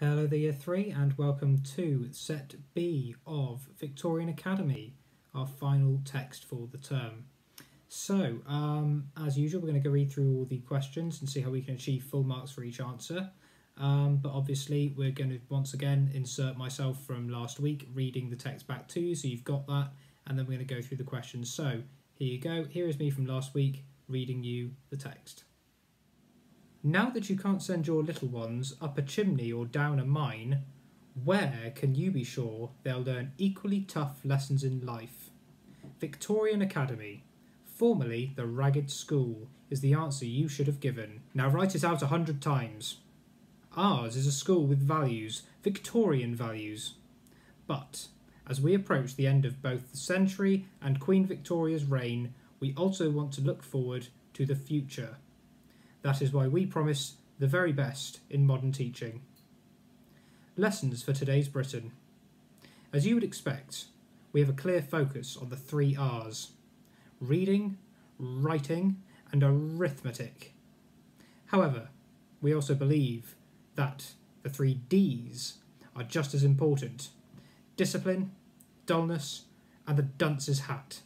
Hello there, Year 3, and welcome to Set B of Victorian Academy, our final text for the term. So, as usual, we're going to go read through all the questions and see how we can achieve full marks for each answer. But obviously, we're going to once again insert myself from last week, reading the text back to you, so you've got that, and then we're going to go through the questions. So, here you go. Here is me from last week, reading you the text. Now that you can't send your little ones up a chimney or down a mine, where can you be sure they'll learn equally tough lessons in life? Victorian Academy, formerly the Ragged School, is the answer you should have given. Now write it out 100 times. Ours is a school with values, Victorian values. But, as we approach the end of both the century and Queen Victoria's reign, we also want to look forward to the future. That is why we promise the very best in modern teaching. Lessons for today's Britain. As you would expect, we have a clear focus on the 3 R's: reading, writing, and arithmetic. However, we also believe that the 3 D's are just as important: discipline, dullness, and the dunce's hat.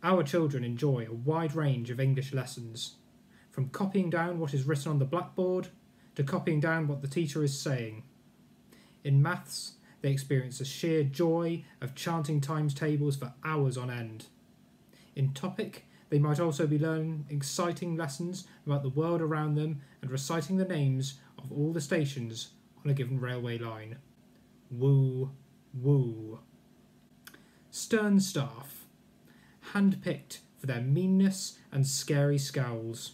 Our children enjoy a wide range of English lessons, from copying down what is written on the blackboard to copying down what the teacher is saying. In maths, they experience the sheer joy of chanting times tables for hours on end. In topic, they might also be learning exciting lessons about the world around them and reciting the names of all the stations on a given railway line. Woo, woo. Stern staff, hand-picked for their meanness and scary scowls.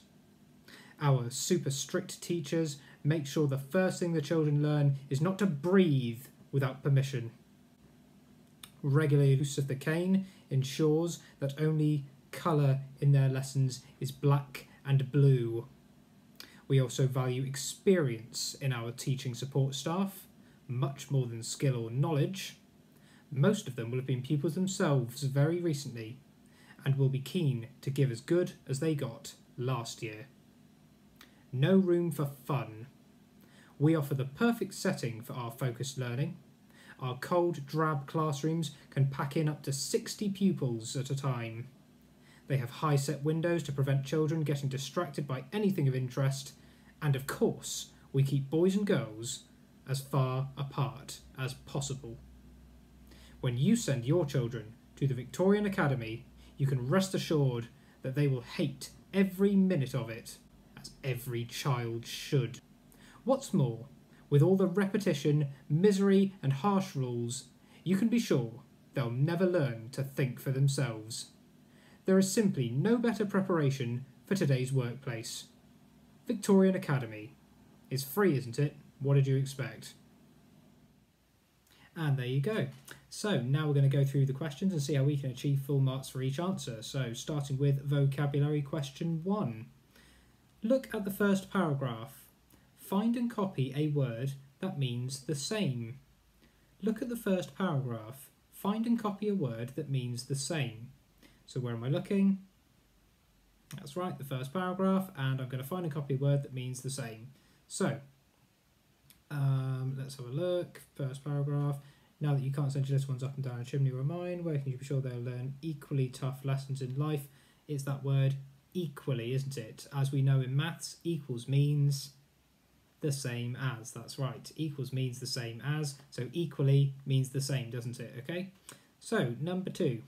Our super strict teachers make sure the first thing the children learn is not to breathe without permission. Regular use of the cane ensures that only colour in their lessons is black and blue. We also value experience in our teaching support staff, much more than skill or knowledge. Most of them will have been pupils themselves very recently and will be keen to give as good as they got last year. No room for fun. We offer the perfect setting for our focused learning. Our cold, drab classrooms can pack in up to 60 pupils at a time. They have high-set windows to prevent children getting distracted by anything of interest, and of course, we keep boys and girls as far apart as possible. When you send your children to the Victorian Academy, you can rest assured that they will hate every minute of it, as every child should. What's more, with all the repetition, misery and harsh rules, you can be sure they'll never learn to think for themselves. There is simply no better preparation for today's workplace. Victorian Academy. It's free, isn't it? What did you expect? And there you go. So now we're going to go through the questions and see how we can achieve full marks for each answer. So starting with vocabulary question 1. Look at the first paragraph. Find and copy a word that means the same. Look at the first paragraph. Find and copy a word that means the same. So where am I looking? That's right, the first paragraph, and I'm going to find and copy a word that means the same. So, let's have a look. First paragraph. Now that you can't send your little ones up and down a chimney or a mine, where can you be sure they'll learn equally tough lessons in life? It's that word equally, isn't it? As we know in maths, equals means the same as. That's right, equals means the same as, so equally means the same, doesn't it? Okay, so number 2.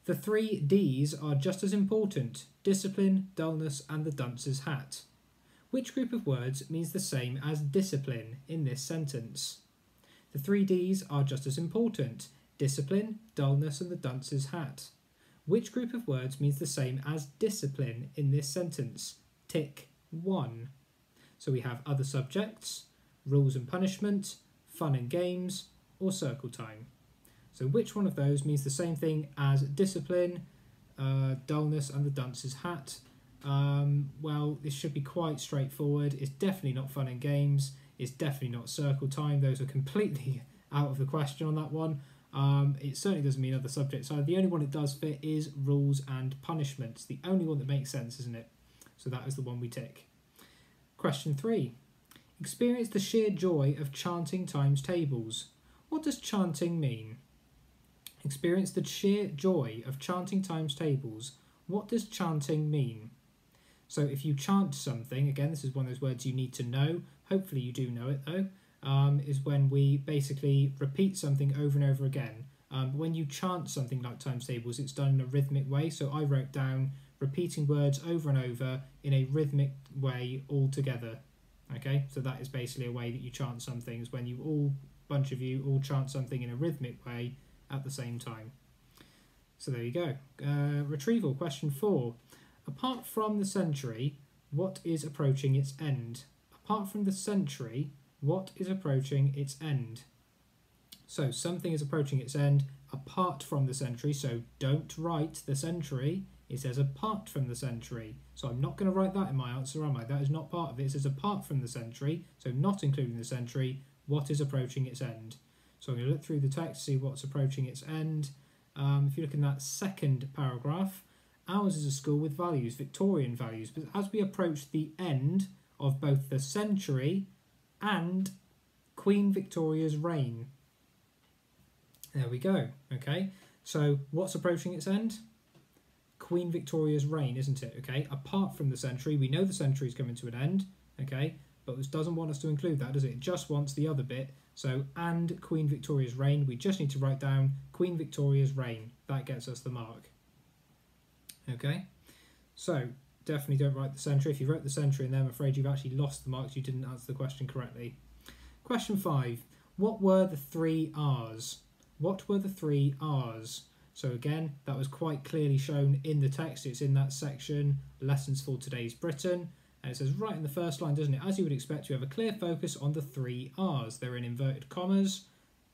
The 3 D's are just as important: discipline, dullness, and the dunce's hat. Which group of words means the same as discipline in this sentence? The 3 D's are just as important: discipline, dullness, and the dunce's hat. Which group of words means the same as discipline in this sentence? Tick 1. So we have other subjects, rules and punishment, fun and games, or circle time. So which one of those means the same thing as discipline, dullness, and the dunce's hat? Well, this should be quite straightforward. It's definitely not fun and games. It's definitely not circle time. Those are completely out of the question on that one. It certainly doesn't mean other subjects. So the only one it does fit is rules and punishments. The only one that makes sense, isn't it? So that is the one we tick. Question 3. Experience the sheer joy of chanting times tables. What does chanting mean? Experience the sheer joy of chanting times tables. What does chanting mean? So if you chant something, again, this is one of those words you need to know. Hopefully you do know it though. Is when we basically repeat something over and over again. When you chant something like times tables, it's done in a rhythmic way. So I wrote down repeating words over and over in a rhythmic way all together. Okay, so that is basically a way that you chant something, is when bunch of you all chant something in a rhythmic way at the same time. So there you go. Retrieval, question 4. Apart from the century, what is approaching its end? Apart from the century, what is approaching its end? So something is approaching its end apart from the century, so don't write the century. It says apart from the century. So I'm not going to write that in my answer, am I? That is not part of it. It says apart from the century, so not including the century, what is approaching its end? So I'm going to look through the text to see what's approaching its end. If you look in that second paragraph, ours is a school with values, Victorian values. But as we approach the end of both the century and Queen Victoria's reign. There we go. Okay, so what's approaching its end? Queen Victoria's reign, isn't it? Okay, apart from the century, we know the century is coming to an end. Okay, but this doesn't want us to include that, does it? It just wants the other bit. So, and Queen Victoria's reign, we just need to write down Queen Victoria's reign. That gets us the mark. Okay, so definitely don't write the century. If you wrote the century in there, I'm afraid you've actually lost the marks. You didn't answer the question correctly. Question 5. What were the 3 R's? What were the 3 R's? So again, that was quite clearly shown in the text. It's in that section, Lessons for Today's Britain. And it says right in the first line, doesn't it? As you would expect, you have a clear focus on the 3 R's. They're in inverted commas,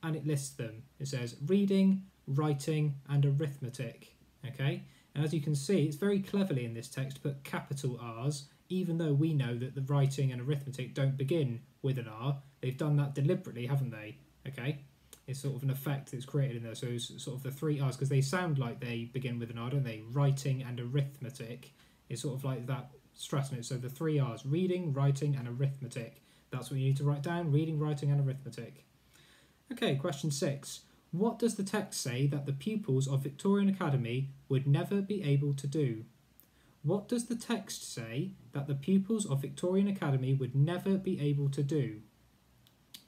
and it lists them. It says reading, writing, and arithmetic. Okay? And as you can see, it's very cleverly in this text to put capital R's, even though we know that the writing and arithmetic don't begin with an R. They've done that deliberately, haven't they? Okay? It's sort of an effect that's created in there. So it's sort of the 3 R's, because they sound like they begin with an R, don't they? Writing and arithmetic is sort of like that stress on it. So the 3 R's, reading, writing, and arithmetic. That's what you need to write down, reading, writing, and arithmetic. Okay, question 6. What does the text say that the pupils of Victorian Academy would never be able to do? What does the text say that the pupils of Victorian Academy would never be able to do?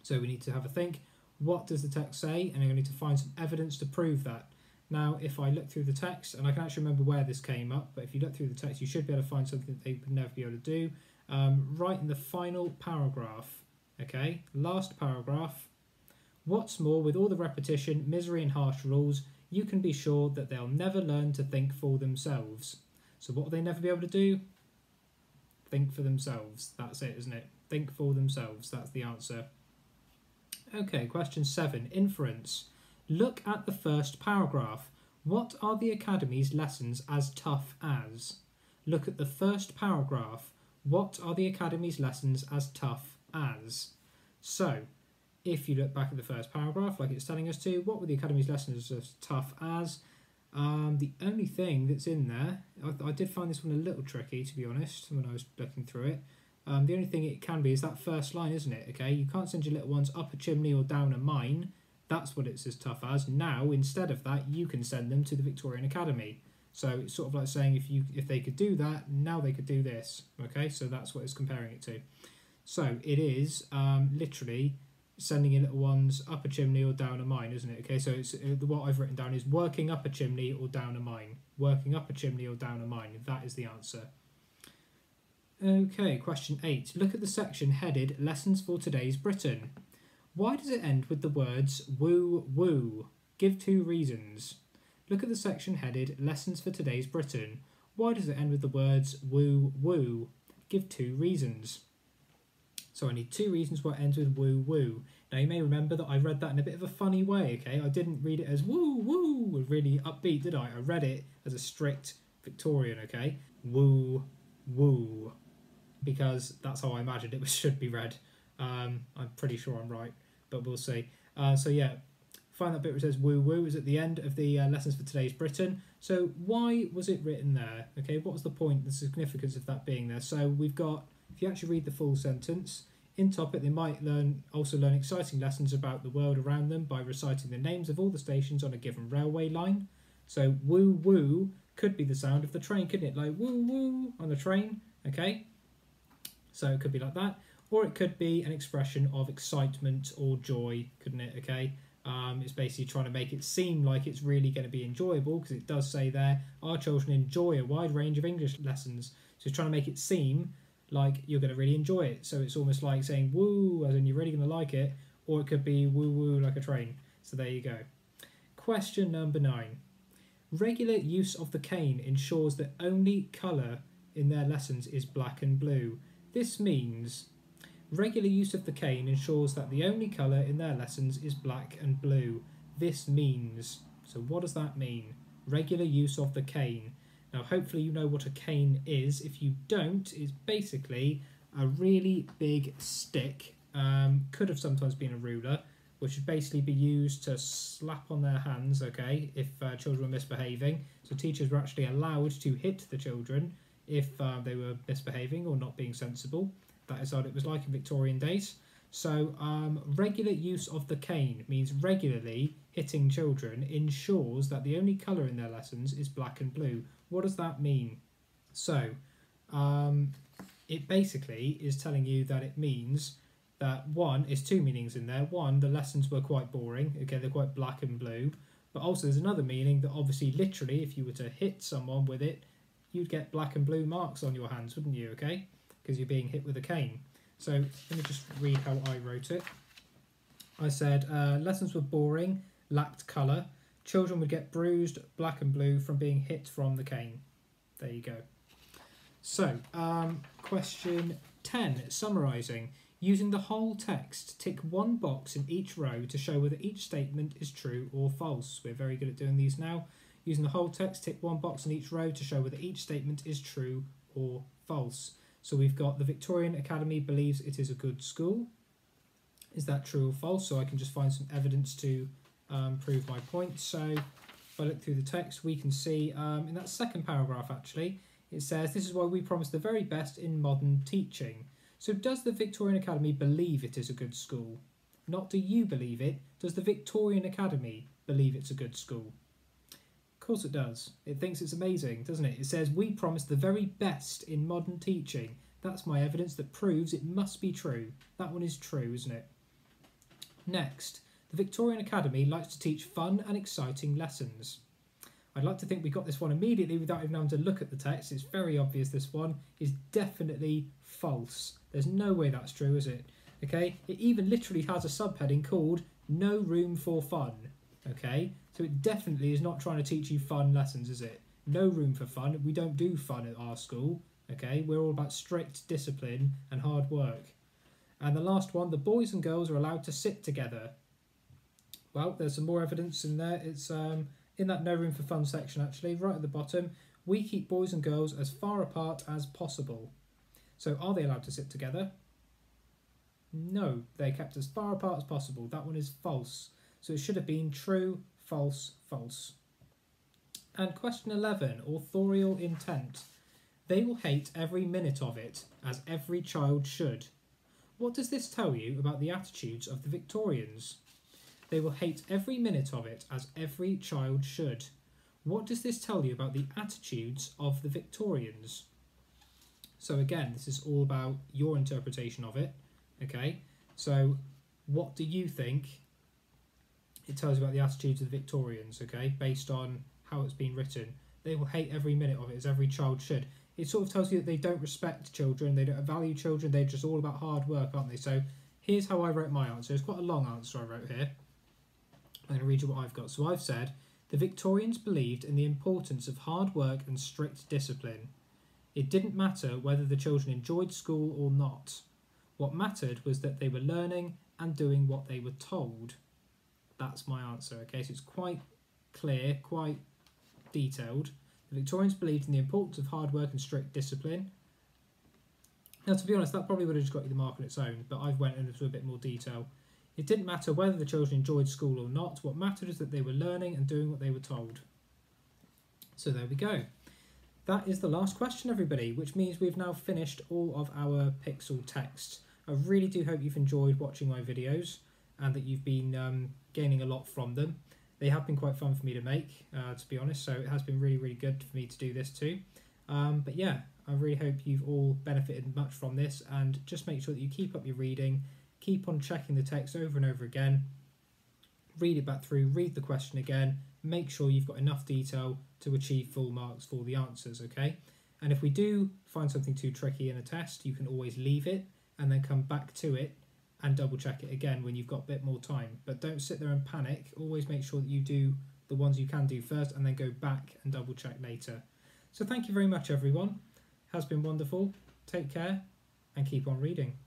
So we need to have a think. What does the text say? And I'm going to need to find some evidence to prove that. Now, if I look through the text, and I can actually remember where this came up, but if you look through the text, you should be able to find something that they would never be able to do. Right in the final paragraph, okay, last paragraph. What's more, with all the repetition, misery and harsh rules, you can be sure that they'll never learn to think for themselves. So what will they never be able to do? Think for themselves. That's it, isn't it? Think for themselves. That's the answer. Okay, question 7. Inference. Look at the first paragraph. What are the Academy's lessons as tough as? Look at the first paragraph. What are the Academy's lessons as tough as? So, if you look back at the first paragraph, like it's telling us to, what were the Academy's lessons as tough as? The only thing that's in there, I did find this one a little tricky, to be honest, when I was looking through it. The only thing it can be is that first line, isn't it? Okay, you can't send your little ones up a chimney or down a mine. That's what it's as tough as. Now, instead of that, you can send them to the Victorian Academy. So it's sort of like saying if they could do that, now they could do this. Okay, so that's what it's comparing it to. So it is literally sending your little ones up a chimney or down a mine, isn't it? Okay, so it's what I've written down is working up a chimney or down a mine. Working up a chimney or down a mine. That is the answer. Okay, question 8. Look at the section headed Lessons for Today's Britain. Why does it end with the words woo woo? Give 2 reasons. Look at the section headed Lessons for Today's Britain. Why does it end with the words woo woo? Give 2 reasons. So I need 2 reasons why it ends with woo woo. Now you may remember that I read that in a bit of a funny way, okay? I didn't read it as woo woo, really upbeat, did I? I read it as a strict Victorian, okay? Woo woo. Because that's how I imagined it should be read. I'm pretty sure I'm right, but we'll see. So yeah, find that bit where it says woo woo is at the end of the Lessons for Today's Britain. So why was it written there? Okay, what was the point, the significance of that being there? So we've got, if you actually read the full sentence, In topic, they might also learn exciting lessons about the world around them by reciting the names of all the stations on a given railway line. So woo woo could be the sound of the train, couldn't it? Like woo woo on the train, okay? So it could be like that. Or it could be an expression of excitement or joy, couldn't it? Okay, it's basically trying to make it seem like it's really going to be enjoyable, because it does say there, our children enjoy a wide range of English lessons. So it's trying to make it seem like you're going to really enjoy it. So it's almost like saying woo, as in you're really going to like it, or it could be woo woo like a train. So there you go. Question number 9. Regular use of the cane ensures that only colour in their lessons is black and blue. This means regular use of the cane ensures that the only colour in their lessons is black and blue. This means, so what does that mean? Regular use of the cane. Now hopefully you know what a cane is. If you don't, it's basically a really big stick, could have sometimes been a ruler, which would basically be used to slap on their hands, okay, if children were misbehaving. So teachers were actually allowed to hit the children if they were misbehaving or not being sensible. That is what it was like in Victorian days. So regular use of the cane means regularly hitting children ensures that the only colour in their lessons is black and blue. What does that mean? So it basically is telling you that it means that one, is two meanings in there. One, the lessons were quite boring. Okay, they're quite black and blue. But also there's another meaning that obviously literally if you were to hit someone with it, you'd get black and blue marks on your hands, wouldn't you? Okay, because you're being hit with a cane. So let me just read how I wrote it. I said lessons were boring, lacked colour. Children would get bruised, black and blue from being hit from the cane. There you go. So question 10, summarising. Using the whole text, tick one box in each row to show whether each statement is true or false. We're very good at doing these now. Using the whole text, tick one box in each row to show whether each statement is true or false. So we've got the Victorian Academy believes it is a good school. Is that true or false? So I can just find some evidence to prove my point. So if I look through the text, we can see in that second paragraph actually, it says, this is why we promise the very best in modern teaching. So does the Victorian Academy believe it is a good school? Not do you believe it, does the Victorian Academy believe it's a good school? Of course it does. It thinks it's amazing, doesn't it? It says, we promise the very best in modern teaching. That's my evidence that proves it must be true. That one is true, isn't it? Next, the Victorian Academy likes to teach fun and exciting lessons. I'd like to think we got this one immediately without even having to look at the text. It's very obvious this one is definitely false. There's no way that's true, is it? Okay, it even literally has a subheading called No Room for Fun. Okay, so it definitely is not trying to teach you fun lessons, is it? No room for fun. We don't do fun at our school. Okay, we're all about strict discipline and hard work. And the last one, the boys and girls are allowed to sit together. Well, there's some more evidence in there. It's in that no room for fun section actually, right at the bottom. We keep boys and girls as far apart as possible. So are they allowed to sit together? No, they're kept as far apart as possible. That one is false. So it should have been true, false, false. And question 11, authorial intent. They will hate every minute of it, as every child should. What does this tell you about the attitudes of the Victorians? They will hate every minute of it, as every child should. What does this tell you about the attitudes of the Victorians? So again, this is all about your interpretation of it, okay? So what do you think it tells you about the attitudes of the Victorians, okay, based on how it's been written? They will hate every minute of it, as every child should. It sort of tells you that they don't respect children, they don't value children, they're just all about hard work, aren't they? So here's how I wrote my answer. It's quite a long answer I wrote here. I'm going to read you what I've got. So I've said, the Victorians believed in the importance of hard work and strict discipline. It didn't matter whether the children enjoyed school or not. What mattered was that they were learning and doing what they were told. That's my answer, okay? So it's quite clear, quite detailed. The Victorians believed in the importance of hard work and strict discipline. Now, to be honest, that probably would have just got you the mark on its own, but I've went into a bit more detail. It didn't matter whether the children enjoyed school or not. What mattered is that they were learning and doing what they were told. So there we go. That is the last question, everybody, which means we've now finished all of our pixel text. I really do hope you've enjoyed watching my videos and that you've been gaining a lot from them. They have been quite fun for me to make, to be honest, so it has been really, really good for me to do this too. But yeah, I really hope you've all benefited much from this, and just make sure that you keep up your reading, keep on checking the text over and over again, read it back through, read the question again, make sure you've got enough detail to achieve full marks for the answers, okay? And if we do find something too tricky in a test, you can always leave it and then come back to it and double check it again when you've got a bit more time. But don't sit there and panic. Always make sure that you do the ones you can do first and then go back and double check later. So thank you very much, everyone. It has been wonderful. Take care and keep on reading.